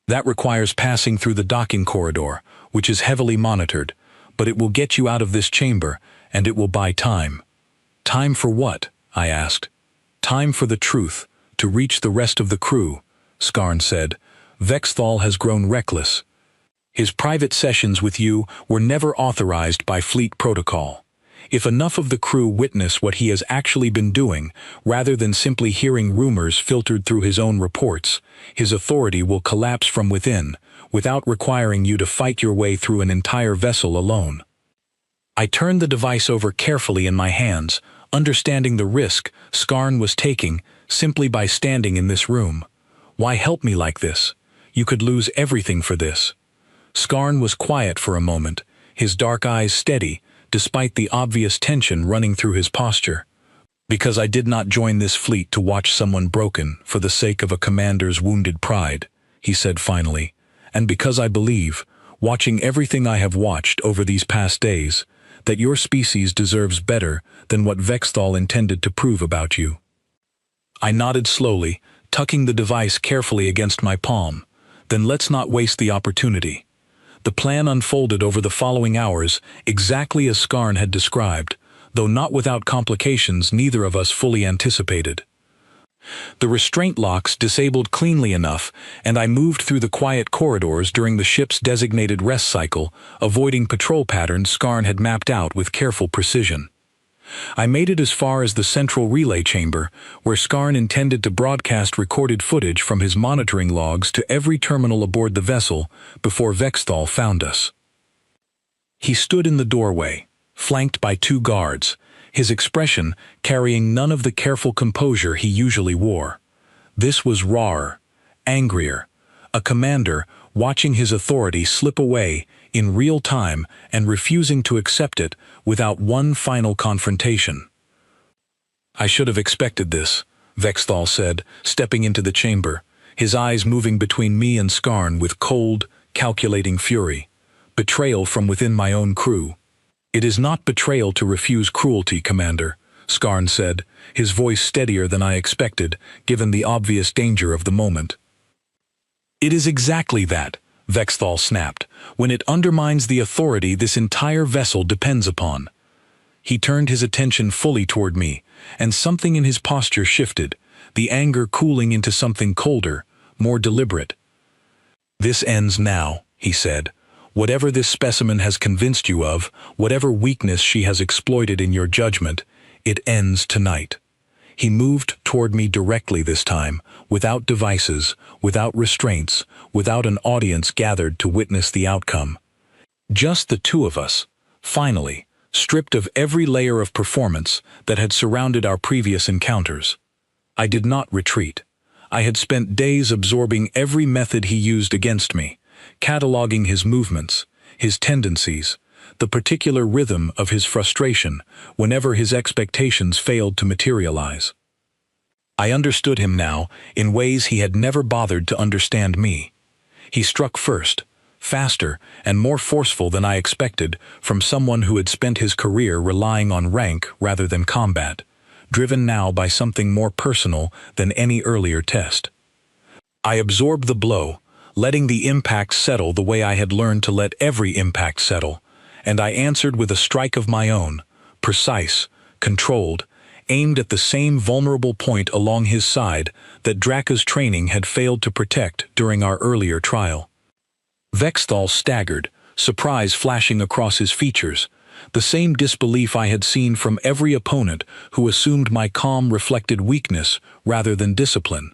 That requires passing through the docking corridor, which is heavily monitored, but it will get you out of this chamber, and it will buy time." "Time for what?" I asked. Time for the truth, to reach the rest of the crew, Skarn said. Vexthal has grown reckless. His private sessions with you were never authorized by fleet protocol. If enough of the crew witness what he has actually been doing, rather than simply hearing rumors filtered through his own reports, his authority will collapse from within, without requiring you to fight your way through an entire vessel alone. I turned the device over carefully in my hands, understanding the risk Skarn was taking simply by standing in this room. Why help me like this? You could lose everything for this. Skarn was quiet for a moment, his dark eyes steady, despite the obvious tension running through his posture. Because I did not join this fleet to watch someone broken for the sake of a commander's wounded pride, he said finally, and because I believe, watching everything I have watched over these past days, that your species deserves better than what Vexthal intended to prove about you. I nodded slowly, tucking the device carefully against my palm. Then let's not waste the opportunity. The plan unfolded over the following hours, exactly as Skarn had described, though not without complications neither of us fully anticipated. The restraint locks disabled cleanly enough, and I moved through the quiet corridors during the ship's designated rest cycle, avoiding patrol patterns Skarn had mapped out with careful precision. I made it as far as the central relay chamber, where Skarn intended to broadcast recorded footage from his monitoring logs to every terminal aboard the vessel before Vexthal found us. He stood in the doorway, flanked by 2 guards, his expression carrying none of the careful composure he usually wore. This was rawer, angrier, a commander watching his authority slip away in real time and refusing to accept it without one final confrontation. I should have expected this, Vexthal said, stepping into the chamber, his eyes moving between me and Skarn with cold, calculating fury. Betrayal from within my own crew. It is not betrayal to refuse cruelty, Commander, Skarn said, his voice steadier than I expected, given the obvious danger of the moment. It is exactly that, Vexthal snapped, when it undermines the authority this entire vessel depends upon. He turned his attention fully toward me, and something in his posture shifted, the anger cooling into something colder, more deliberate. This ends now, he said. Whatever this specimen has convinced you of, whatever weakness she has exploited in your judgment, it ends tonight. He moved toward me directly this time, without devices, without restraints, without an audience gathered to witness the outcome. Just the 2 of us, finally, stripped of every layer of performance that had surrounded our previous encounters. I did not retreat. I had spent days absorbing every method he used against me, cataloging his movements, his tendencies, the particular rhythm of his frustration whenever his expectations failed to materialize. I understood him now in ways he had never bothered to understand me. He struck first, faster and more forceful than I expected from someone who had spent his career relying on rank rather than combat, driven now by something more personal than any earlier test. I absorbed the blow, letting the impact settle the way I had learned to let every impact settle, and I answered with a strike of my own, precise, controlled, aimed at the same vulnerable point along his side that Draka's training had failed to protect during our earlier trial. Vexthal staggered, surprise flashing across his features, the same disbelief I had seen from every opponent who assumed my calm reflected weakness rather than discipline.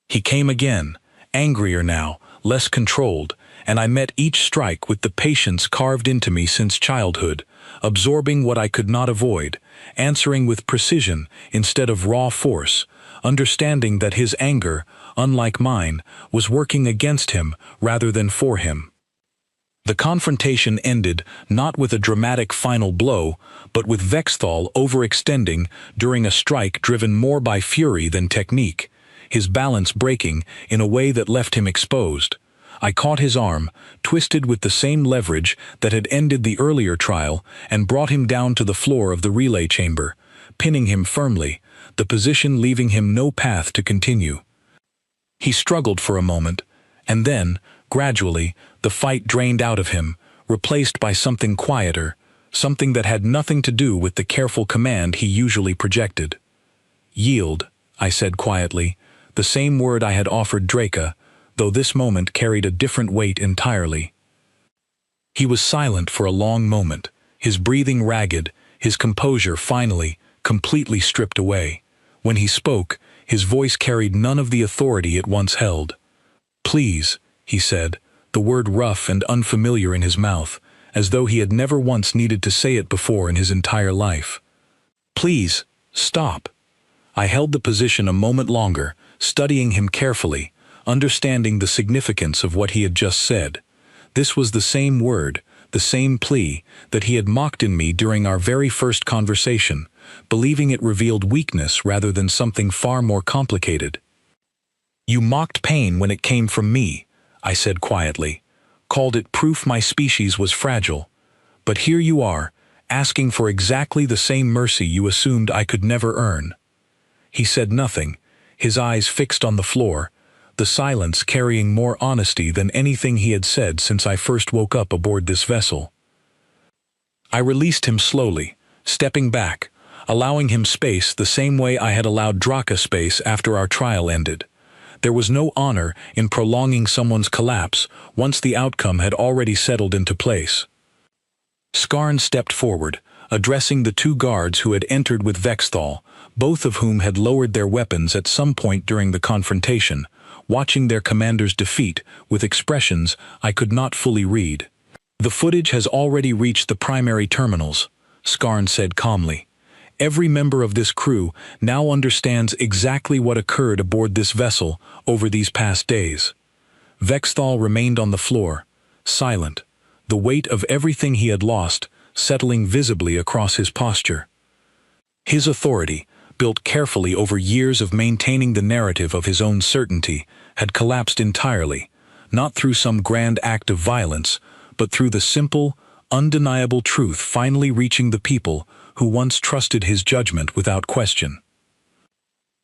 He came again, angrier now, less controlled, and I met each strike with the patience carved into me since childhood, absorbing what I could not avoid, answering with precision instead of raw force, understanding that his anger, unlike mine, was working against him rather than for him. The confrontation ended not with a dramatic final blow, but with Vexthal overextending during a strike driven more by fury than technique, his balance breaking in a way that left him exposed. I caught his arm, twisted with the same leverage that had ended the earlier trial, and brought him down to the floor of the relay chamber, pinning him firmly, the position leaving him no path to continue. He struggled for a moment, and then, gradually, the fight drained out of him, replaced by something quieter, something that had nothing to do with the careful command he usually projected. "Yield," I said quietly, the same word I had offered Draca, though this moment carried a different weight entirely. He was silent for a long moment, his breathing ragged, his composure finally, completely stripped away. When he spoke, his voice carried none of the authority it once held. "Please," he said, the word rough and unfamiliar in his mouth, as though he had never once needed to say it before in his entire life. "Please, stop." I held the position a moment longer, studying him carefully, understanding the significance of what he had just said. This was the same word, the same plea, that he had mocked in me during our very first conversation, believing it revealed weakness rather than something far more complicated. "You mocked pain when it came from me," I said quietly, "called it proof my species was fragile. But here you are, asking for exactly the same mercy you assumed I could never earn." He said nothing, his eyes fixed on the floor, the silence carrying more honesty than anything he had said since I first woke up aboard this vessel. I released him slowly, stepping back, allowing him space the same way I had allowed Draca space after our trial ended. There was no honor in prolonging someone's collapse once the outcome had already settled into place. Skarn stepped forward, addressing the two guards who had entered with Vexthal, both of whom had lowered their weapons at some point during the confrontation, watching their commander's defeat with expressions I could not fully read. "The footage has already reached the primary terminals," Skarn said calmly. "Every member of this crew now understands exactly what occurred aboard this vessel over these past days." Vexthal remained on the floor, silent, the weight of everything he had lost settling visibly across his posture. His authority, built carefully over years of maintaining the narrative of his own certainty, had collapsed entirely, not through some grand act of violence, but through the simple, undeniable truth finally reaching the people who once trusted his judgment without question.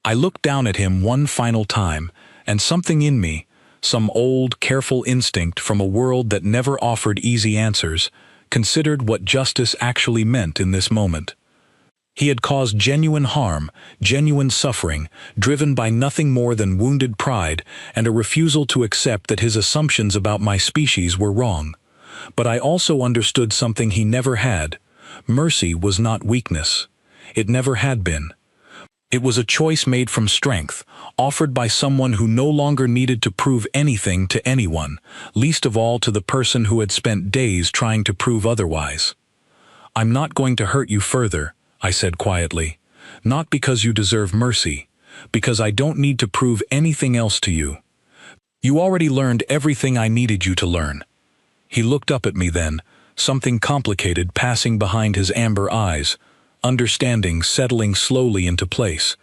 I looked down at him one final time, and something in me, some old, careful instinct from a world that never offered easy answers, considered what justice actually meant in this moment. He had caused genuine harm, genuine suffering, driven by nothing more than wounded pride and a refusal to accept that his assumptions about my species were wrong. But I also understood something he never had. Mercy was not weakness. It never had been. It was a choice made from strength, offered by someone who no longer needed to prove anything to anyone, least of all to the person who had spent days trying to prove otherwise. "I'm not going to hurt you further," I said quietly. "Not because you deserve mercy, because I don't need to prove anything else to you. You already learned everything I needed you to learn." He looked up at me then, something complicated passing behind his amber eyes, understanding settling slowly into place,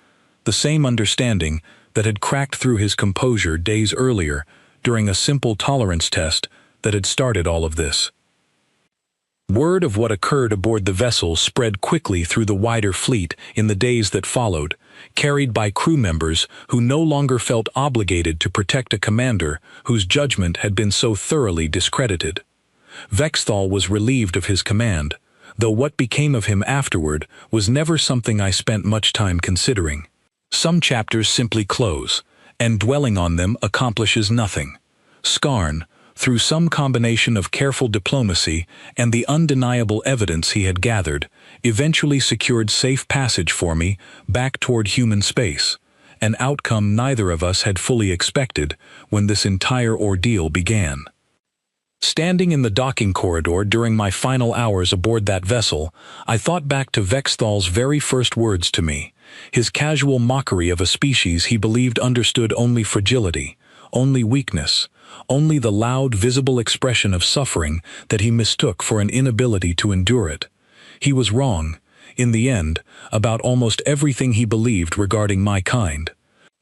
the same understanding that had cracked through his composure days earlier during a simple tolerance test that had started all of this. Word of what occurred aboard the vessel spread quickly through the wider fleet in the days that followed, carried by crew members who no longer felt obligated to protect a commander whose judgment had been so thoroughly discredited. Vexthal was relieved of his command, though what became of him afterward was never something I spent much time considering. Some chapters simply close, and dwelling on them accomplishes nothing. Skarn, through some combination of careful diplomacy and the undeniable evidence he had gathered, eventually secured safe passage for me back toward human space, an outcome neither of us had fully expected when this entire ordeal began. Standing in the docking corridor during my final hours aboard that vessel, I thought back to Vexthal's very first words to me, his casual mockery of a species he believed understood only fragility, only weakness, only the loud, visible expression of suffering that he mistook for an inability to endure it. He was wrong, in the end, about almost everything he believed regarding my kind.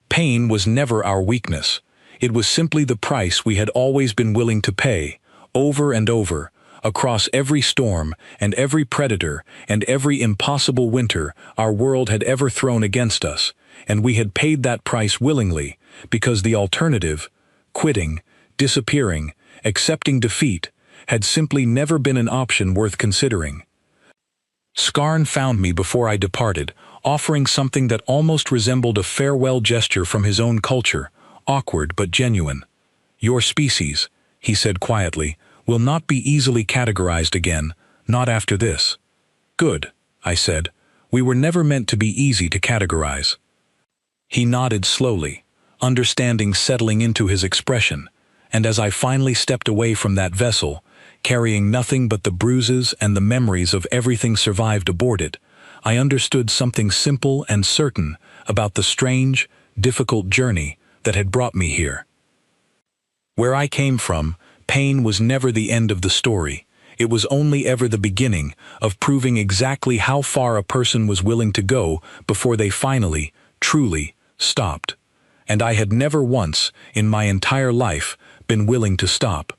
Pain was never our weakness. It was simply the price we had always been willing to pay, over and over, across every storm and every predator and every impossible winter our world had ever thrown against us, and we had paid that price willingly, because the alternative, quitting, disappearing, accepting defeat, had simply never been an option worth considering. Skarn found me before I departed, offering something that almost resembled a farewell gesture from his own culture, awkward but genuine. "Your species," he said quietly, "will not be easily categorized again, not after this." "Good," I said. "We were never meant to be easy to categorize." He nodded slowly, understanding settling into his expression, and as I finally stepped away from that vessel, carrying nothing but the bruises and the memories of everything survived aboard it, I understood something simple and certain about the strange, difficult journey that had brought me here. Where I came from, pain was never the end of the story. It was only ever the beginning of proving exactly how far a person was willing to go before they finally, truly, stopped. And I had never once, in my entire life, been willing to stop.